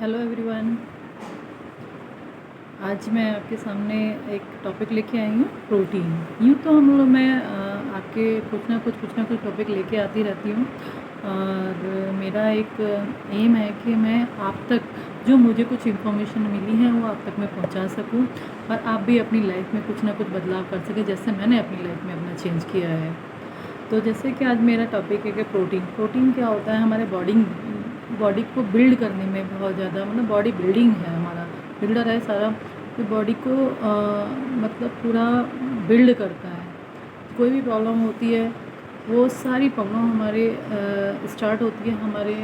Hello everyone. आज मैं आपके सामने एक टॉपिक लेके आई हूँ, प्रोटीन। यूँ तो हम लोग मैं आपके कुछ ना कुछ टॉपिक लेके आती रहती हूँ और मेरा एक एम है कि मैं आप तक जो मुझे कुछ इन्फॉर्मेशन मिली है वो आप तक मैं पहुँचा सकूँ और आप भी अपनी लाइफ में कुछ ना कुछ बदलाव कर सकें, जैसे मैंने अपनी लाइफ में अपना चेंज किया है। तो जैसे कि आज मेरा टॉपिक है कि प्रोटीन क्या होता है। हमारे बॉडी को बिल्ड करने में बहुत ज़्यादा मतलब बॉडी बिल्डिंग है, हमारा बिल्डर है सारा, तो बॉडी को मतलब पूरा बिल्ड करता है। कोई भी प्रॉब्लम होती है वो सारी प्रॉब्लम हमारे स्टार्ट होती है हमारे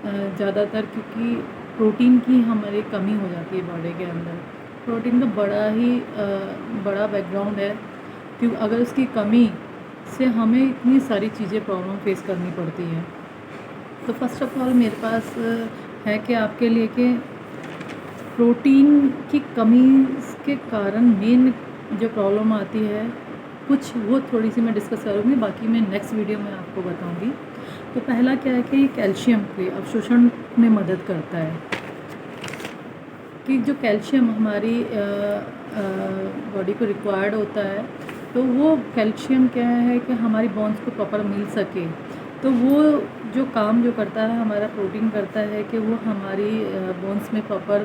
ज़्यादातर क्योंकि प्रोटीन की हमारी कमी हो जाती है बॉडी के अंदर। प्रोटीन का बड़ा बैकग्राउंड है क्योंकि अगर उसकी कमी से हमें इतनी सारी चीज़ें प्रॉब्लम फेस करनी पड़ती है। तो फर्स्ट ऑफ ऑल मेरे पास है कि आपके लिए कि प्रोटीन की कमी के कारण मेन जो प्रॉब्लम आती है कुछ वो थोड़ी सी मैं डिस्कस करूँगी, बाकी मैं नेक्स्ट वीडियो में आपको बताऊँगी। तो पहला क्या है कि कैल्शियम के अवशोषण में मदद करता है कि जो कैल्शियम हमारी बॉडी को रिक्वायर्ड होता है, तो वो कैल्शियम क्या है कि हमारी बोन्स को प्रॉपर मिल सके। तो वो जो काम जो करता है हमारा प्रोटीन करता है कि वो हमारी बोन्स में प्रॉपर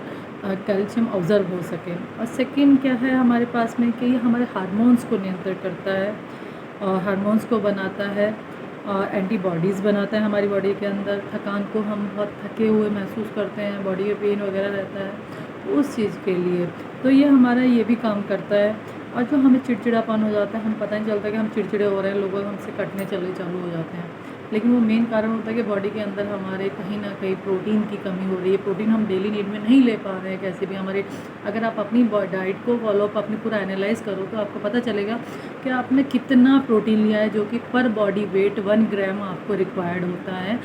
कैल्शियम ऑब्जर्व हो सके। और सेकंड क्या है हमारे पास में कि ये हमारे हार्मोन्स को नियंत्रित करता है और हार्मोन्स को बनाता है और एंटीबॉडीज़ बनाता है हमारी बॉडी के अंदर। थकान को हम बहुत थके हुए महसूस करते हैं, बॉडी में पेन वगैरह रहता है उस चीज़ के लिए, तो ये हमारा ये भी काम करता है। और जो हमें चिड़चिड़ापन हो जाता है, हम पता नहीं चलता कि हम चिड़चिड़े हो रहे हैं, लोग हमसे कटने चले चालू हो जाते हैं, लेकिन वो मेन कारण होता है कि बॉडी के अंदर हमारे कहीं ना कहीं प्रोटीन की कमी हो रही है। प्रोटीन हम डेली नीड में नहीं ले पा रहे हैं कैसे भी हमारे। अगर आप अपनी डाइट को फॉलो अप अपनी पूरा एनालाइज करो तो आपको पता चलेगा कि आपने कितना प्रोटीन लिया है, जो कि पर बॉडी वेट 1 ग्राम आपको रिक्वायर्ड होता है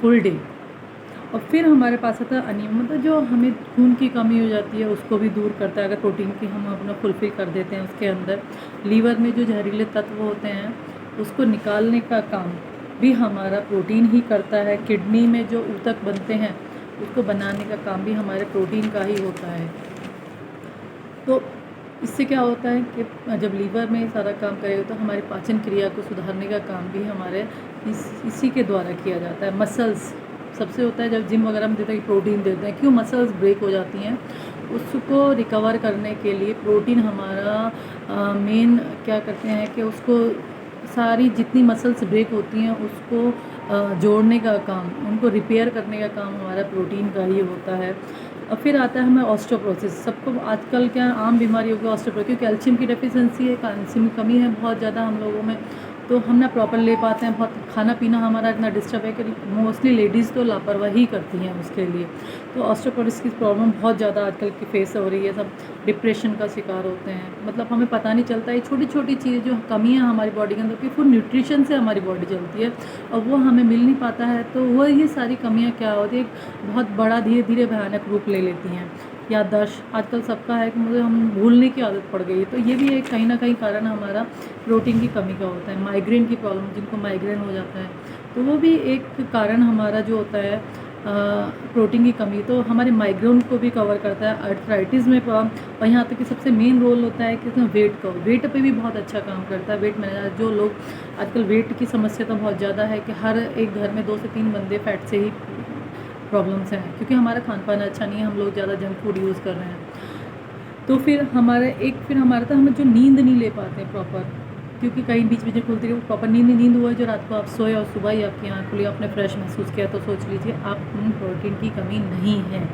फुल डे। और फिर हमारे पास आता है अनीमिया, मतलब जो हमें खून की कमी हो जाती है उसको भी दूर करता है अगर प्रोटीन की हम अपना फुलफिल कर देते हैं। उसके अंदर लीवर में जो जहरीले तत्व होते हैं उसको निकालने का काम भी हमारा प्रोटीन ही करता है। किडनी में जो ऊतक बनते हैं उसको बनाने का काम भी हमारे प्रोटीन का ही होता है। तो इससे क्या होता है कि जब लीवर में सारा काम करेगा तो हमारी पाचन क्रिया को सुधारने का काम भी हमारे इसी के द्वारा किया जाता है। मसल्स सबसे होता है, जब जिम वगैरह में देते हैं प्रोटीन देते हैं, क्यों मसल्स ब्रेक हो जाती हैं, उसको रिकवर करने के लिए प्रोटीन हमारा मेन क्या करते हैं कि उसको सारी जितनी मसल्स ब्रेक होती हैं उसको जोड़ने का काम, उनको रिपेयर करने का काम हमारा प्रोटीन का ही होता है। और फिर आता है हमें ऑस्टियोपोरोसिस। सबको आजकल क्या आम बीमारी होगी ऑस्टियोपोरोसिस, क्योंकि कैल्शियम की डेफिशिएंसी है, कैल्शियम की कमी है बहुत ज़्यादा हम लोगों में, तो हम ना प्रॉपर ले पाते हैं। बहुत खाना पीना हमारा इतना डिस्टर्ब है कि मोस्टली लेडीज़ तो लापरवाही करती हैं उसके लिए। तो ऑस्टियोपोरोसिस की प्रॉब्लम बहुत ज़्यादा आजकल की फेस हो रही है, सब डिप्रेशन का शिकार होते हैं। मतलब हमें पता नहीं चलता है छोटी छोटी चीज़ें जो कमियाँ हमारी बॉडी के अंदर की फुल न्यूट्रिशन से हमारी बॉडी चलती है और वो हमें मिल नहीं पाता है, तो वो ये सारी कमियाँ क्या होती है बहुत बड़ा धीरे धीरे भयानक रूप ले लेती हैं। याददाश्त आजकल सबका है कि मुझे हम भूलने की आदत पड़ गई है, तो ये भी एक कहीं ना कहीं कारण हमारा प्रोटीन की कमी का होता है। माइग्रेन की प्रॉब्लम, जिनको माइग्रेन हो जाता है, तो वो भी एक कारण हमारा जो होता है प्रोटीन की कमी। तो हमारे माइग्रेन को भी कवर करता है, आर्थराइटिस में प्रॉब्लम। और यहाँ तक कि सबसे मेन रोल होता है कि इसमें वेट पे भी बहुत अच्छा काम करता है। वेट मैनेजर, जो लोग आजकल वेट की समस्या तो बहुत ज़्यादा है कि हर एक घर में 2 से 3 बंदे फैट से ही प्रॉब्लम्स हैं, क्योंकि हमारा खान पान अच्छा नहीं है, हम लोग ज़्यादा जंक फूड यूज़ कर रहे हैं। तो फिर हमारा तो हम जो नींद नहीं ले पाते हैं प्रॉपर, क्योंकि कहीं बीच बीच में खुलती है प्रॉपर नींद हुआ है जो रात को आप सोए और सुबह ही आपकी आँख खुली, आपने फ्रेश महसूस किया, तो सोच लीजिए आप प्रोटीन की कमी नहीं है।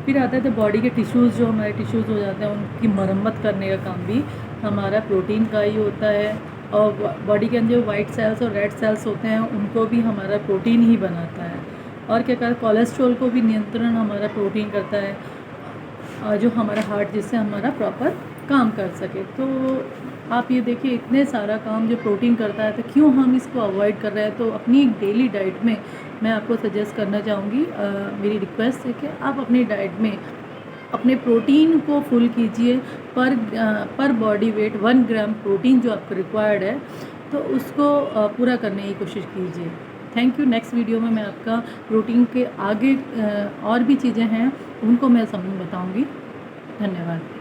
फिर आता है तो बॉडी के टिश्यूज़, जो हमारे टिश्यूज़ हो जाते हैं उनकी मरम्मत करने का काम भी हमारा प्रोटीन का ही होता है। और बॉडी के अंदर जो वाइट सेल्स और रेड सेल्स होते हैं उनको भी हमारा प्रोटीन ही बनाता है। और क्या कहता है, कोलेस्ट्रॉल को भी नियंत्रण हमारा प्रोटीन करता है, और जो हमारा हार्ट जिससे हमारा प्रॉपर काम कर सके। तो आप ये देखिए इतने सारा काम जो प्रोटीन करता है, तो क्यों हम इसको अवॉइड कर रहे हैं। तो अपनी डेली डाइट में मैं आपको सजेस्ट करना चाहूँगी, मेरी रिक्वेस्ट है कि आप अपनी डाइट में अपने प्रोटीन को फुल कीजिए। पर बॉडी वेट 1 ग्राम प्रोटीन जो आपको रिक्वायर्ड है, तो उसको पूरा करने की कोशिश कीजिए। Thank you. नेक्स्ट वीडियो में मैं आपका प्रोटीन के आगे और भी चीज़ें हैं उनको मैं बताऊँगी। धन्यवाद।